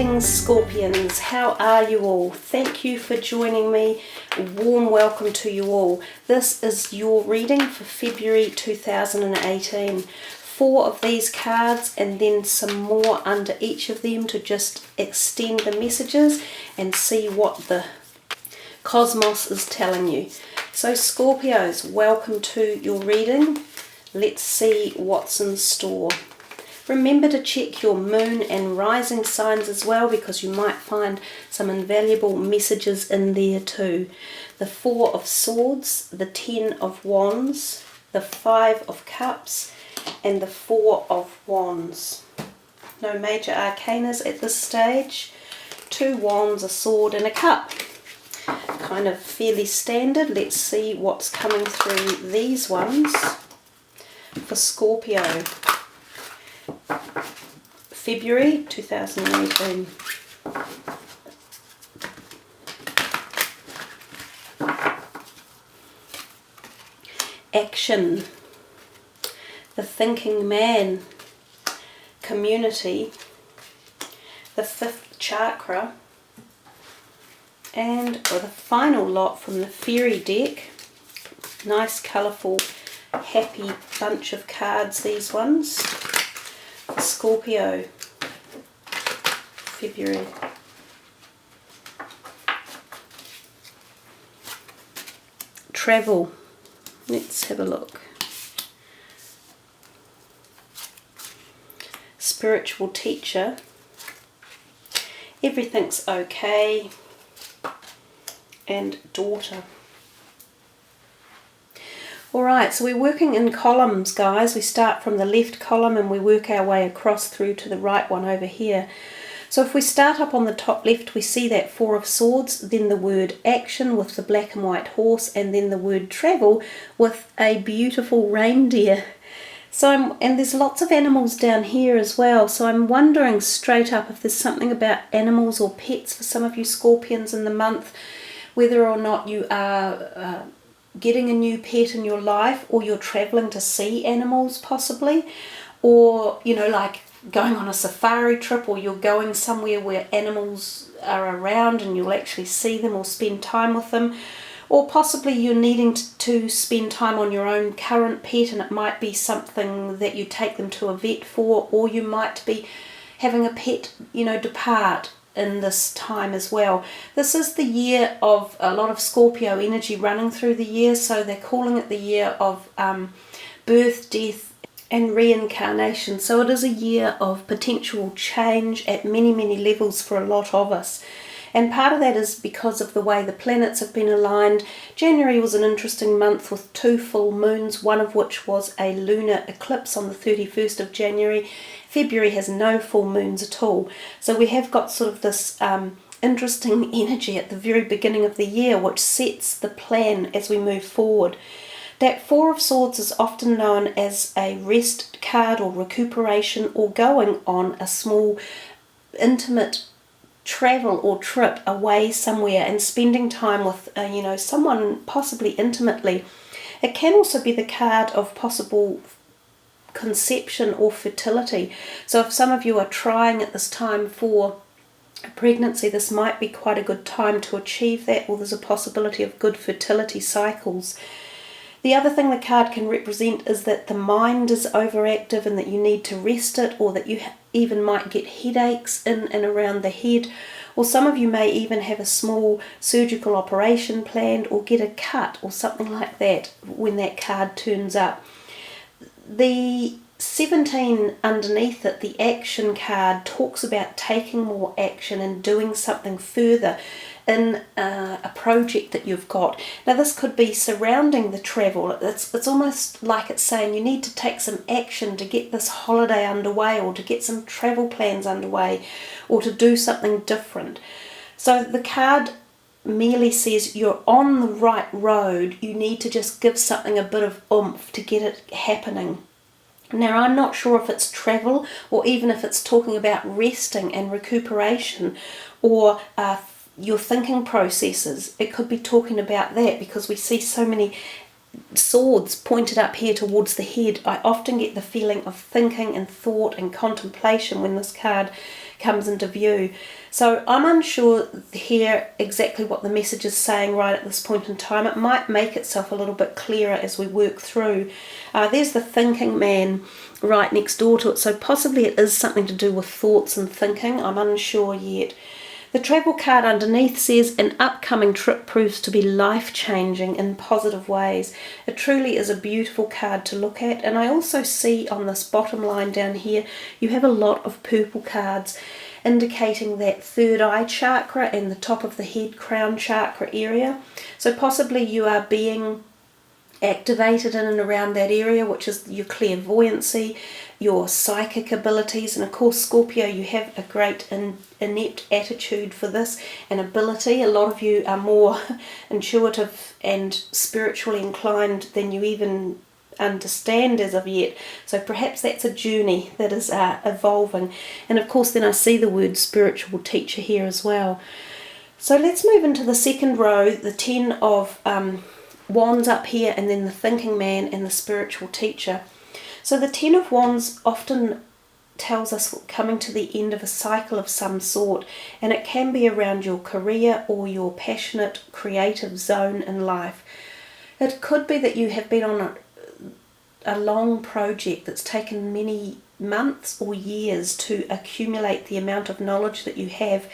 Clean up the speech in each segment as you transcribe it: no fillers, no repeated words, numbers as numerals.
Greetings Scorpions, how are you all? Thank you for joining me. A warm welcome to you all. This is your reading for February 2018. 4 of these cards and then some more under each of them to just extend the messages and see what the cosmos is telling you. So Scorpios, welcome to your reading. Let's see what's in store. Remember to check your moon and rising signs as well, because you might find some invaluable messages in there too. The 4 of Swords, the 10 of Wands, the 5 of Cups, and the 4 of Wands. No major arcanas at this stage. 2 wands, a sword, and a cup. Kind of fairly standard. Let's see what's coming through these ones for Scorpio. February 2018. Action. The thinking man. Community. The 5th chakra. And the final lot from the fairy deck. Nice, colourful, happy bunch of cards, these ones. Scorpio, February. Travel. Let's have a look. Spiritual teacher. Everything's okay. And daughter. Alright, so we're working in columns, guys. We start from the left column and we work our way across through to the right one over here. So if we start up on the top left, we see that 4 of Swords, then the word action with the black and white horse, and then the word travel with a beautiful reindeer. So and there's lots of animals down here as well, so I'm wondering straight up if there's something about animals or pets for some of you Scorpions in the month, whether or not you are getting a new pet in your life, or you're travelling to see animals possibly, or you know, like going on a safari trip, or you're going somewhere where animals are around and you'll actually see them or spend time with them, or possibly you're needing to spend time on your own current pet and it might be something that you take them to a vet for, or you might be having a pet, you know, depart in this time as well. This is the year of a lot of Scorpio energy running through the year, so they're calling it the year of birth, death and reincarnation. So it is a year of potential change at many, many levels for a lot of us. And part of that is because of the way the planets have been aligned. January was an interesting month with 2 full moons, one of which was a lunar eclipse on the 31st of January. February has no full moons at all. So we have got sort of this interesting energy at the very beginning of the year, which sets the plan as we move forward. That 4 of Swords is often known as a rest card or recuperation, or going on a small intimate travel or trip away somewhere and spending time with you know, someone possibly intimately. It can also be the card of possible conception or fertility. So if some of you are trying at this time for a pregnancy, this might be quite a good time to achieve that, or there's a possibility of good fertility cycles. The other thing the card can represent is that the mind is overactive and that you need to rest it, or that you even might get headaches in and around the head, or some of you may even have a small surgical operation planned, or get a cut or something like that when that card turns up. The 17 underneath it, the action card, talks about taking more action and doing something further in a project that you've got. Now this could be surrounding the travel. It's almost like it's saying you need to take some action to get this holiday underway, or to get some travel plans underway, or to do something different. So the card merely says you're on the right road, you need to just give something a bit of oomph to get it happening. Now I'm not sure if it's travel, or even if it's talking about resting and recuperation, or your thinking processes. It could be talking about that, because we see so many swords pointed up here towards the head. I often get the feeling of thinking and thought and contemplation when this card comes into view. So I'm unsure here exactly what the message is saying right at this point in time. It might make itself a little bit clearer as we work through. There's the thinking man right next door to it, so possibly it is something to do with thoughts and thinking. I'm unsure yet. The travel card underneath says an upcoming trip proves to be life-changing in positive ways. It truly is a beautiful card to look at. And I also see on this bottom line down here, you have a lot of purple cards indicating that third eye chakra and the top of the head crown chakra area. So possibly you are being activated in and around that area, which is your clairvoyancy, your psychic abilities, and of course Scorpio, you have a great inept attitude for this and ability. A lot of you are more intuitive and spiritually inclined than you even understand as of yet, so perhaps that's a journey that is evolving. And of course then I see the word spiritual teacher here as well. So let's move into the second row, the 10 of Wands up here, and then the thinking man and the spiritual teacher. So the 10 of Wands often tells us we're coming to the end of a cycle of some sort, and it can be around your career or your passionate creative zone in life. It could be that you have been on a long project that's taken many months or years to accumulate the amount of knowledge that you have,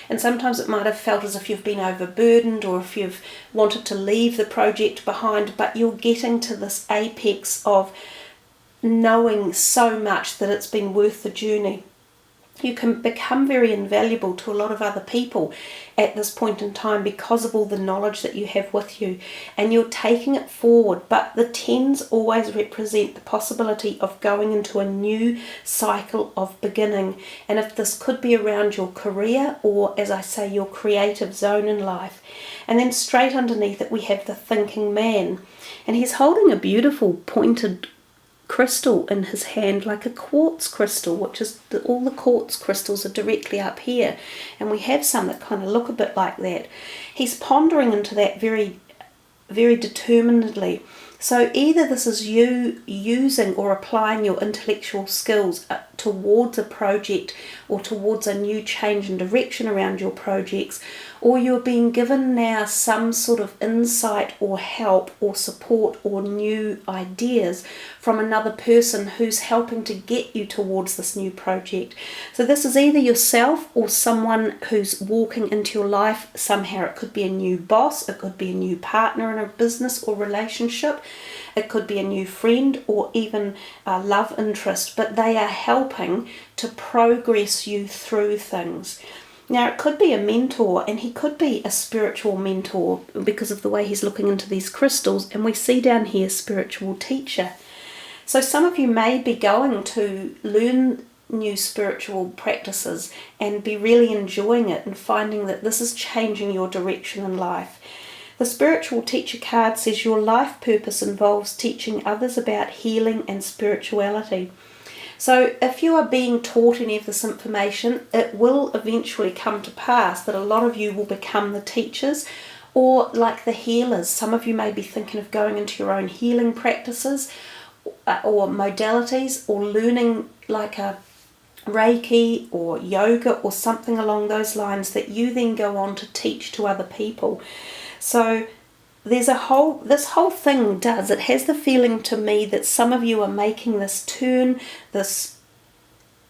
and sometimes it might have felt as if you've been overburdened or if you've wanted to leave the project behind, but you're getting to this apex of knowing so much that it's been worth the journey. You can become very invaluable to a lot of other people at this point in time because of all the knowledge that you have with you, and you're taking it forward. But the 10s always represent the possibility of going into a new cycle of beginning, and if this could be around your career or, as I say, your creative zone in life. And then straight underneath it we have the thinking man, and he's holding a beautiful pointed crystal in his hand, like a quartz crystal, which is all the quartz crystals are directly up here, and we have some that kind of look a bit like that. He's pondering into that very, very determinedly. So either this is you using or applying your intellectual skills towards a project or towards a new change in direction around your projects, or you're being given now some sort of insight or help or support or new ideas from another person who's helping to get you towards this new project. So this is either yourself or someone who's walking into your life somehow. It could be a new boss, it could be a new partner in a business or relationship, it could be a new friend or even a love interest, but they are helping to progress you through things. Now it could be a mentor, and he could be a spiritual mentor because of the way he's looking into these crystals, and we see down here spiritual teacher. So some of you may be going to learn new spiritual practices and be really enjoying it and finding that this is changing your direction in life. The spiritual teacher card says your life purpose involves teaching others about healing and spirituality. So if you are being taught any of this information, it will eventually come to pass that a lot of you will become the teachers or like the healers. Some of you may be thinking of going into your own healing practices or modalities, or learning like a Reiki or yoga or something along those lines that you then go on to teach to other people. So there's this whole thing it has the feeling to me that some of you are making this turn, this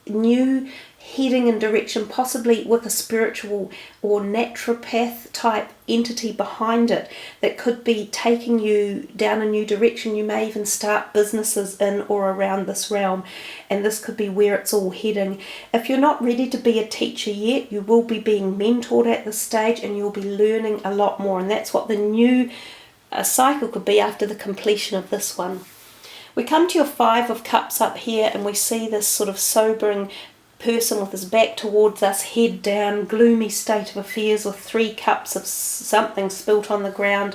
new heading in direction, possibly with a spiritual or naturopath type entity behind it that could be taking you down a new direction. You may even start businesses in or around this realm, and this could be where it's all heading. If you're not ready to be a teacher yet, you will be being mentored at this stage, and you'll be learning a lot more, and that's what the new cycle could be after the completion of this one. We come to your 5 of Cups up here, and we see this sort of sobering person with his back towards us, head down, gloomy state of affairs with 3 cups of something spilt on the ground.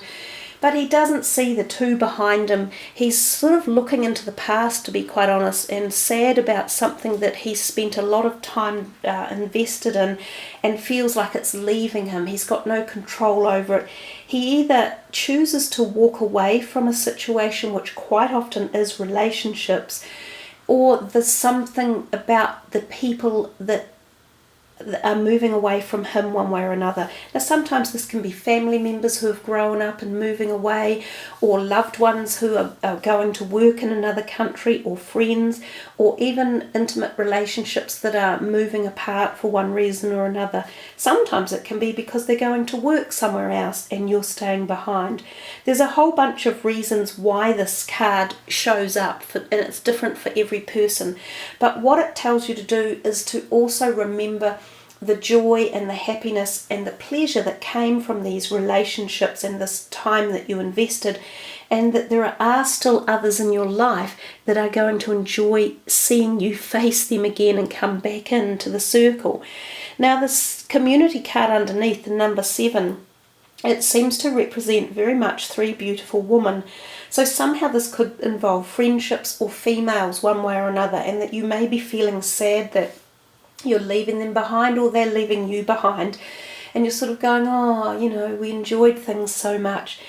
But he doesn't see the 2 behind him. He's sort of looking into the past, to be quite honest, and sad about something that he's spent a lot of time invested in and feels like it's leaving him. He's got no control over it. He either chooses to walk away from a situation, which quite often is relationships, or there's something about the people that are moving away from him one way or another. Now sometimes this can be family members who have grown up and moving away, or loved ones who are going to work in another country, or friends, or even intimate relationships that are moving apart for one reason or another. Sometimes it can be because they're going to work somewhere else and you're staying behind. There's a whole bunch of reasons why this card shows up, and it's different for every person. But what it tells you to do is to also remember the joy and the happiness and the pleasure that came from these relationships and this time that you invested, and that there are still others in your life that are going to enjoy seeing you face them again and come back into the circle. Now this community card underneath, the number 7, it seems to represent very much 3 beautiful women. So somehow this could involve friendships or females one way or another, and that you may be feeling sad that you're leaving them behind, or they're leaving you behind, and you're sort of going, oh, we enjoyed things so much.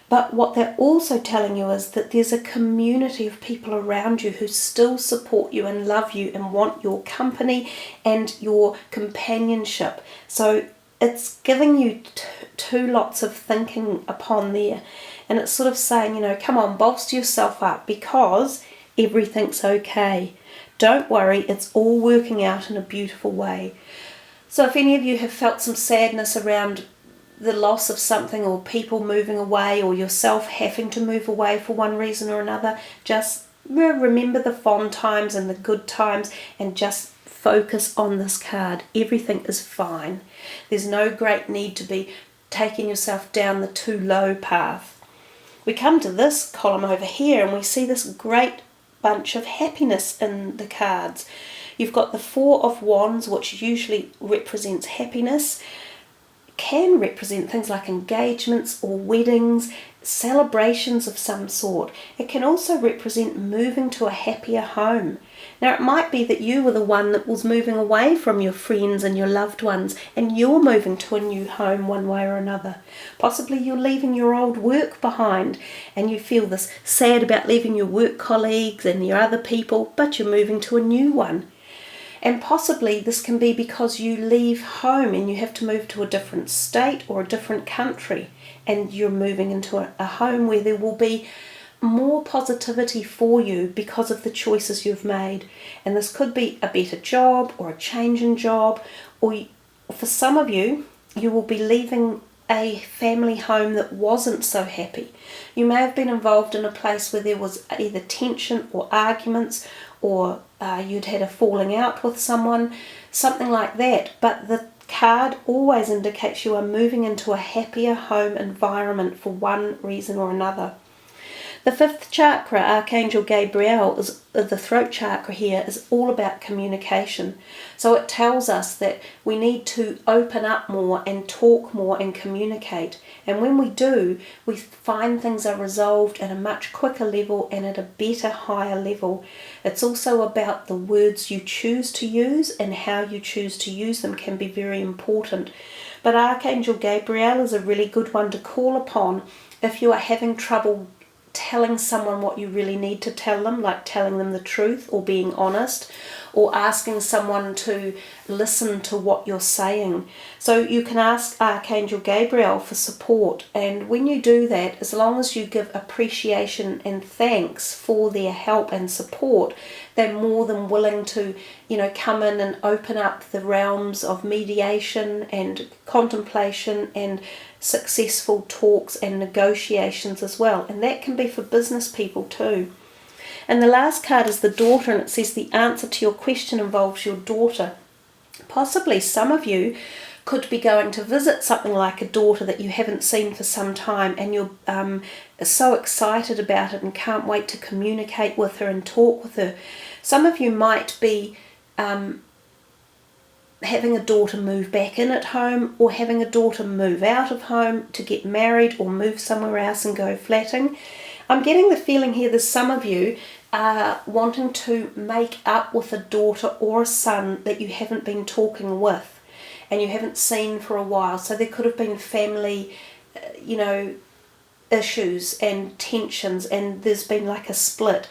But what they're also telling you is that there's a community of people around you who still support you and love you and want your company and your companionship. So it's giving you two lots of thinking upon there, and it's sort of saying, come on, bolster yourself up, because everything's okay. Don't worry, it's all working out in a beautiful way. So if any of you have felt some sadness around the loss of something, or people moving away, or yourself having to move away for one reason or another, just remember the fond times and the good times, and just focus on this card. Everything is fine. There's no great need to be taking yourself down the too low path. We come to this column over here, and we see this great bunch of happiness in the cards. You've got the 4 of Wands, which usually represents happiness, can represent things like engagements or weddings, celebrations of some sort. It can also represent moving to a happier home. Now it might be that you were the one that was moving away from your friends and your loved ones, and you're moving to a new home one way or another. Possibly you're leaving your old work behind, and you feel this sad about leaving your work colleagues and your other people, but you're moving to a new one. And possibly this can be because you leave home and you have to move to a different state or a different country, and you're moving into a home where there will be more positivity for you because of the choices you've made. And this could be a better job or a change in job, or for some of you, you will be leaving a family home that wasn't so happy. You may have been involved in a place where there was either tension or arguments, or you'd had a falling out with someone, something like that. But the card always indicates you are moving into a happier home environment for one reason or another. The 5th chakra, Archangel Gabriel, is the throat chakra here, is all about communication. So it tells us that we need to open up more and talk more and communicate. And when we do, we find things are resolved at a much quicker level and at a better, higher level. It's also about the words you choose to use, and how you choose to use them can be very important. But Archangel Gabriel is a really good one to call upon if you are having trouble telling someone what you really need to tell them, like telling them the truth or being honest, or asking someone to listen to what you're saying. So you can ask Archangel Gabriel for support, and when you do that, as long as you give appreciation and thanks for their help and support, they're more than willing to, come in and open up the realms of mediation and contemplation and successful talks and negotiations as well. And that can be for business people too. And the last card is the daughter, and it says the answer to your question involves your daughter. Possibly some of you could be going to visit something like a daughter that you haven't seen for some time, and you're so excited about it and can't wait to communicate with her and talk with her. Some of you might be having a daughter move back in at home, or having a daughter move out of home to get married or move somewhere else and go flatting. I'm getting the feeling here that some of you are wanting to make up with a daughter or a son that you haven't been talking with and you haven't seen for a while. So there could have been family, issues and tensions, and there's been like a split,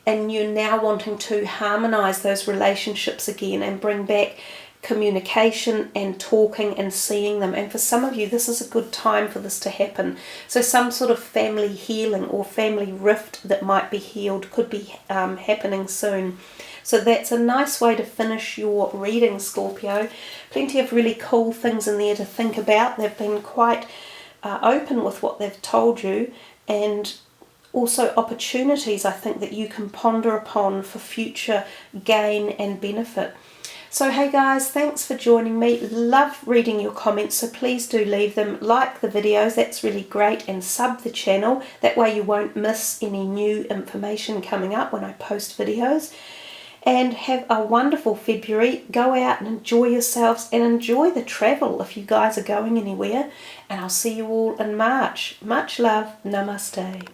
and you're now wanting to harmonize those relationships again and bring back communication and talking and seeing them. And for some of you, this is a good time for this to happen. So some sort of family healing or family rift that might be healed could be happening soon. So that's a nice way to finish your reading, Scorpio. Plenty of really cool things in there to think about. They've been quite open with what they've told you, and also opportunities, I think, that you can ponder upon for future gain and benefit. So hey guys, thanks for joining me. Love reading your comments, so please do leave them. Like the videos, that's really great, and sub the channel. That way you won't miss any new information coming up when I post videos. And have a wonderful February. Go out and enjoy yourselves, and enjoy the travel if you guys are going anywhere. And I'll see you all in March. Much love. Namaste.